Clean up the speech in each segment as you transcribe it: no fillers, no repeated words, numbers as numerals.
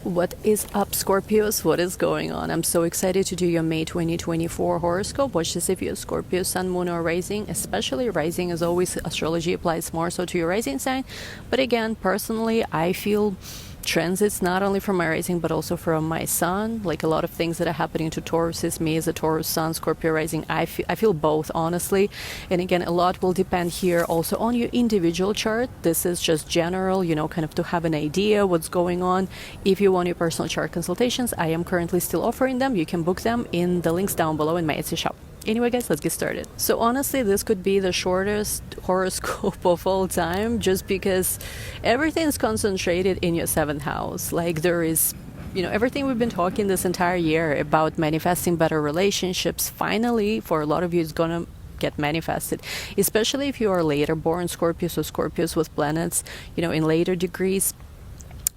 What is up, Scorpios? What is going on? I'm so excited to do your May 2024 horoscope. Watch this if you're Scorpio, Sun, Moon, or Rising. Especially Rising, as always, astrology applies more so to your rising sign. But again, personally, I feel transits not only from my rising but also from my sun, like a lot of things that are happening to Taurus. Me as a Taurus sun, Scorpio rising, I feel both, honestly. And again, a lot will depend here also on your individual chart. This is just general, kind of to have an idea what's going on. If you want your personal chart consultations, I am currently still offering them. You can book them in the links down below in my Etsy shop. Anyway, guys, let's get started. So honestly, this could be the shortest horoscope of all time, just because everything's concentrated in your seventh house. Like there is, everything we've been talking this entire year about manifesting better relationships, finally, for a lot of you, it's gonna get manifested, especially if you are later born Scorpios or Scorpios with planets, in later degrees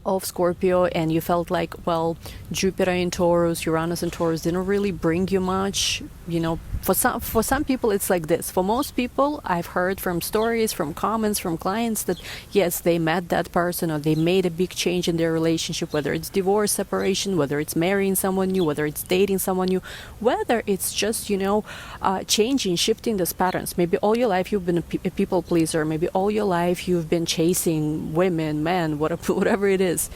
of Scorpio, and you felt like, well, Jupiter in Taurus, Uranus in Taurus didn't really bring you much. For some people it's like this. For most people, I've heard from stories, from comments, from clients that yes, they met that person or they made a big change in their relationship, whether it's divorce, separation, whether it's marrying someone new, whether it's dating someone new, whether it's just changing, shifting those patterns. Maybe all your life you've been a people pleaser, maybe all your life you've been chasing women, men, whatever it is.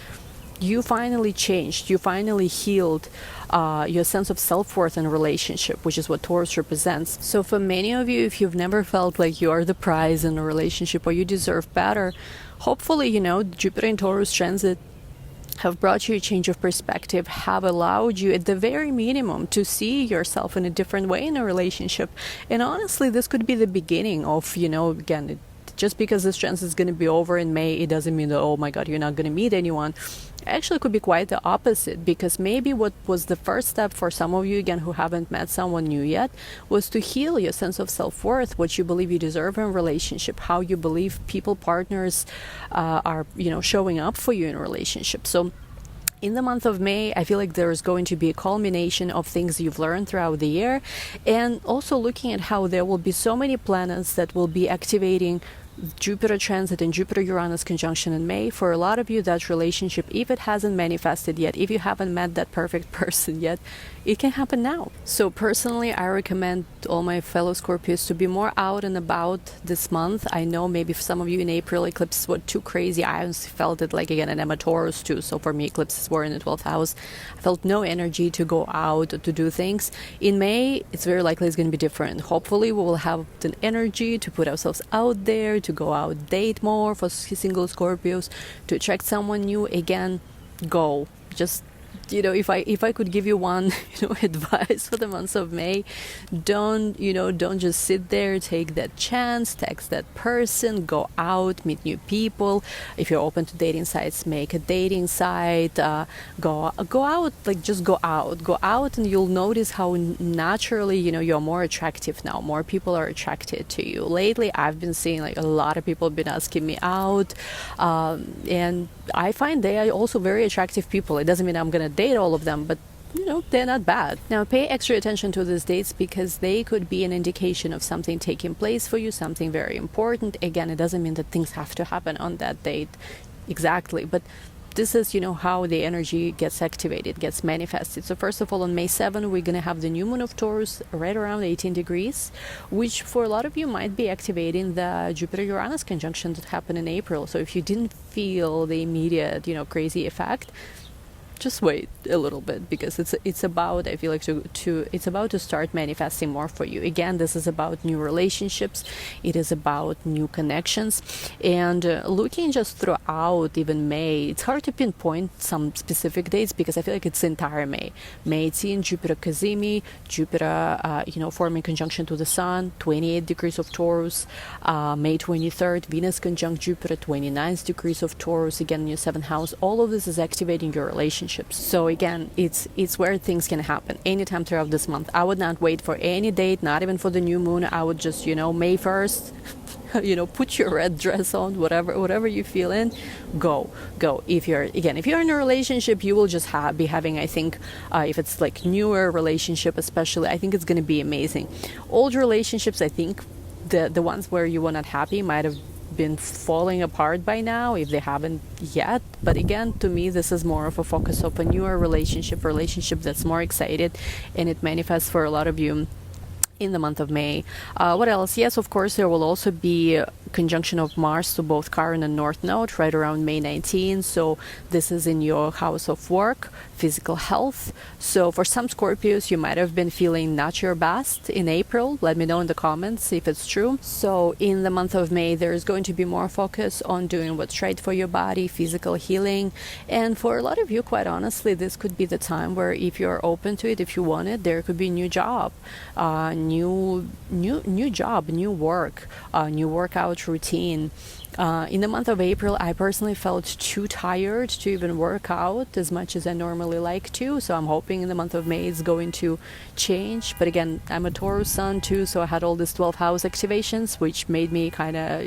You finally changed, you finally healed your sense of self-worth in a relationship, which is what Taurus represents. So for many of you, if you've never felt like you are the prize in a relationship or you deserve better, hopefully, Jupiter and Taurus transit have brought you a change of perspective, have allowed you at the very minimum to see yourself in a different way in a relationship. And honestly, this could be the beginning of, again, just because this transit is going to be over in May, it doesn't mean that, oh my God, you're not going to meet anyone. Actually, could be quite the opposite, because maybe what was the first step for some of you, again, who haven't met someone new yet, was to heal your sense of self-worth, what you believe you deserve in a relationship, how you believe people, partners are, showing up for you in a relationship. So in the month of May, I feel like there is going to be a culmination of things you've learned throughout the year, and also looking at how there will be so many planets that will be activating Jupiter transit and Jupiter-Uranus conjunction in May. For a lot of you, that relationship, if it hasn't manifested yet, if you haven't met that perfect person yet, it can happen now. So personally, I recommend all my fellow Scorpios to be more out and about this month. I know maybe for some of you in April, eclipses were too crazy. I felt it like, again, and I'm a Taurus too, so for me, eclipses were in the 12th house. I felt no energy to go out or to do things. In May, it's very likely it's going to be different. Hopefully, we will have the energy to put ourselves out there, to go out, date more for single Scorpios, to attract someone new. Again, go. Just if I could give you one advice for the month of May, don't just sit there, take that chance, text that person, go out, meet new people. If you're open to dating sites, make a dating site, go out, just go out, and you'll notice how naturally you're more attractive now. More people are attracted to you. Lately I've been seeing a lot of people have been asking me out, and I find they are also very attractive people. It doesn't mean I'm gonna date all of them, but they're not bad. Now pay extra attention to these dates, because they could be an indication of something taking place for you, something very important. Again, it doesn't mean that things have to happen on that date exactly, but this is how the energy gets activated, gets manifested. So first of all, on May 7, we're going to have the new moon of Taurus right around 18 degrees, which for a lot of you might be activating the Jupiter-Uranus conjunction that happened in April. So if you didn't feel the immediate crazy effect, just wait a little bit, because it's about, I feel like, it's about to start manifesting more for you. Again, this is about new relationships, it is about new connections, and looking just throughout even May, it's hard to pinpoint some specific dates, because I feel like it's entire May. May 18, Jupiter Cazimi, Jupiter forming conjunction to the Sun, 28 degrees of Taurus. May 23rd, Venus conjunct Jupiter, 29 degrees of Taurus, again in your 7th house. All of this is activating your relationship. So again, it's where things can happen anytime throughout this month. I would not wait for any date, not even for the new moon. I would just May 1st put your red dress on, whatever you feel in, go. If you're in a relationship, you will just be having, I think, if it's like newer relationship especially, I think it's going to be amazing. Old relationships, I think the ones where you were not happy might have been falling apart by now, if they haven't yet. But again, to me, this is more of a focus of a newer relationship that's more excited, and it manifests for a lot of you in the month of May. What else? Yes, of course, there will also be a conjunction of Mars to both Chiron and North Node right around May 19. So this is in your house of work, physical health. So for some Scorpios, you might have been feeling not your best in April. Let me know in the comments if it's true. So in the month of May, there is going to be more focus on doing what's right for your body, physical healing. And for a lot of you, quite honestly, this could be the time where if you're open to it, if you want it, there could be a new job, new job, new work, new workout routine. In the month of April, I personally felt too tired to even work out as much as I normally like to. So I'm hoping in the month of May it's going to change. But again, I'm a Taurus sun too, so I had all these 12th house activations, which made me kind of,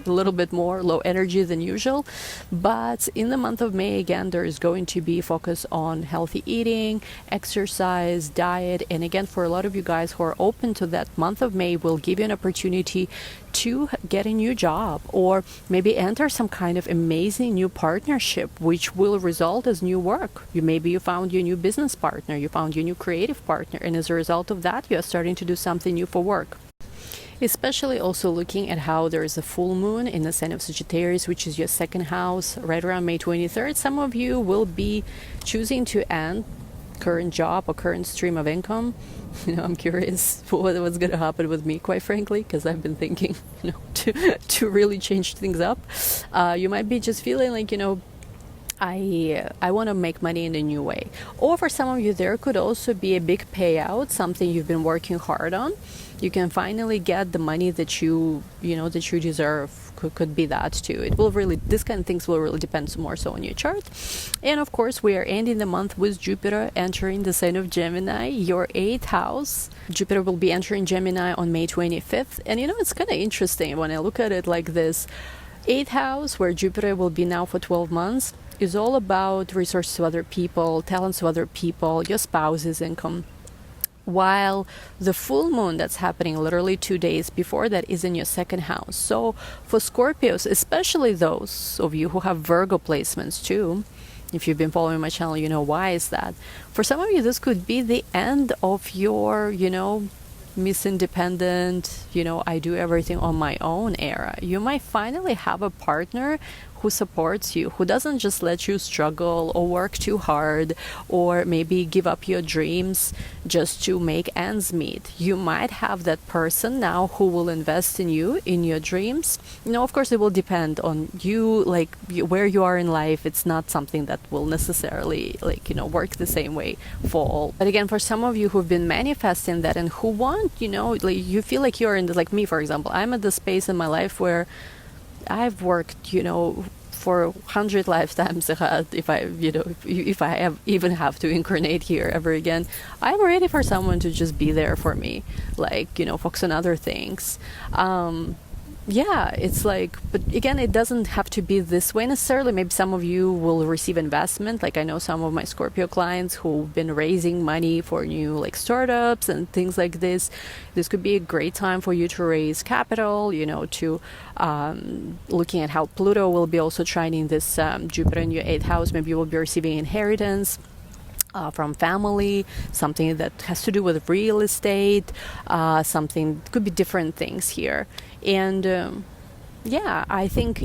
a little bit more low energy than usual. But in the month of May, again, there is going to be focus on healthy eating, exercise, diet. And again, for a lot of you guys who are open to that, month of May will give you an opportunity to get a new job, or maybe enter some kind of amazing new partnership, which will result as new work. Maybe you found your new business partner, you found your new creative partner, and as a result of that, you are starting to do something new for work. Especially also looking at how there is a full moon in the sign of Sagittarius, which is your second house, right around May 23rd. Some of you will be choosing to end current job or current stream of income. I'm curious what's going to happen with me, quite frankly, because I've been thinking, to really change things up. You might be just feeling like, I want to make money in a new way. Or for some of you, there could also be a big payout, something you've been working hard on. You can finally get the money that you deserve. Could be that too. It will really, this kind of things will really depend more so on your chart. And of course, we are ending the month with Jupiter entering the sign of Gemini, your 8th house. Jupiter will be entering Gemini on May 25th. And it's kind of interesting when I look at it like this. 8th house, where Jupiter will be now for 12 months, is all about resources of other people, talents of other people, your spouse's income. While the full moon that's happening literally 2 days before that is in your second house. So for Scorpios, especially those of you who have Virgo placements too, if you've been following my channel, you know why is that. For some of you, this could be the end of your, Miss Independent, I do everything on my own era. You might finally have a partner who supports you, who doesn't just let you struggle or work too hard, or maybe give up your dreams just to make ends meet. You might have that person now who will invest in you, in your dreams. Of course, it will depend on you, where you are in life. It's not something that will necessarily, work the same way for all. But again, for some of you who've been manifesting that and who want, you feel like you're in the, like me, for example, I'm at the space in my life where I've worked, for 100 lifetimes ahead. If I even have to incarnate here ever again, I'm ready for someone to just be there for me, focus on other things. It's but again, it doesn't have to be this way necessarily. Maybe some of you will receive investment. I know some of my Scorpio clients who've been raising money for new startups and things like this. This could be a great time for you to raise capital, to looking at how Pluto will be also trining this Jupiter in your 8th house. Maybe you will be receiving inheritance from family, something that has to do with real estate, something, could be different things here. And I think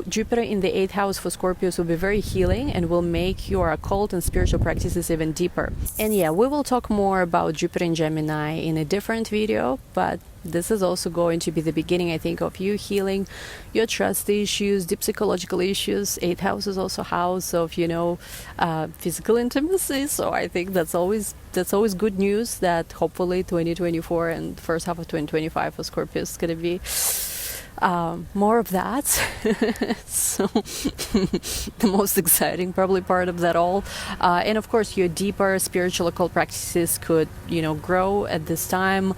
Jupiter in the 8th house for Scorpios will be very healing and will make your occult and spiritual practices even deeper. And we will talk more about Jupiter in Gemini in a different video, but this is also going to be the beginning, I think, of you healing your trust issues, deep psychological issues. 8th house is also house of, physical intimacy. So I think that's always good news that hopefully 2024 and first half of 2025 for Scorpio is going to be more of that. So the most exciting probably part of that all. And of course, your deeper spiritual occult practices could, grow at this time.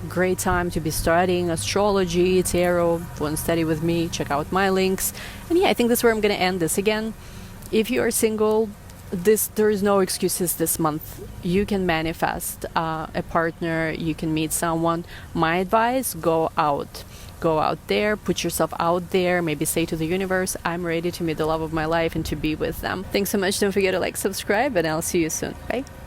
Great time to be studying astrology, tarot. If you want to study with me, check out my links. And I think that's where I'm going to end this again. If you are single, there is no excuses this month. You can manifest a partner, you can meet someone. My advice, go out. go out there, put yourself out there, maybe say to the universe, I'm ready to meet the love of my life and to be with them. Thanks so much. Don't forget to like, subscribe, and I'll see you soon. Bye.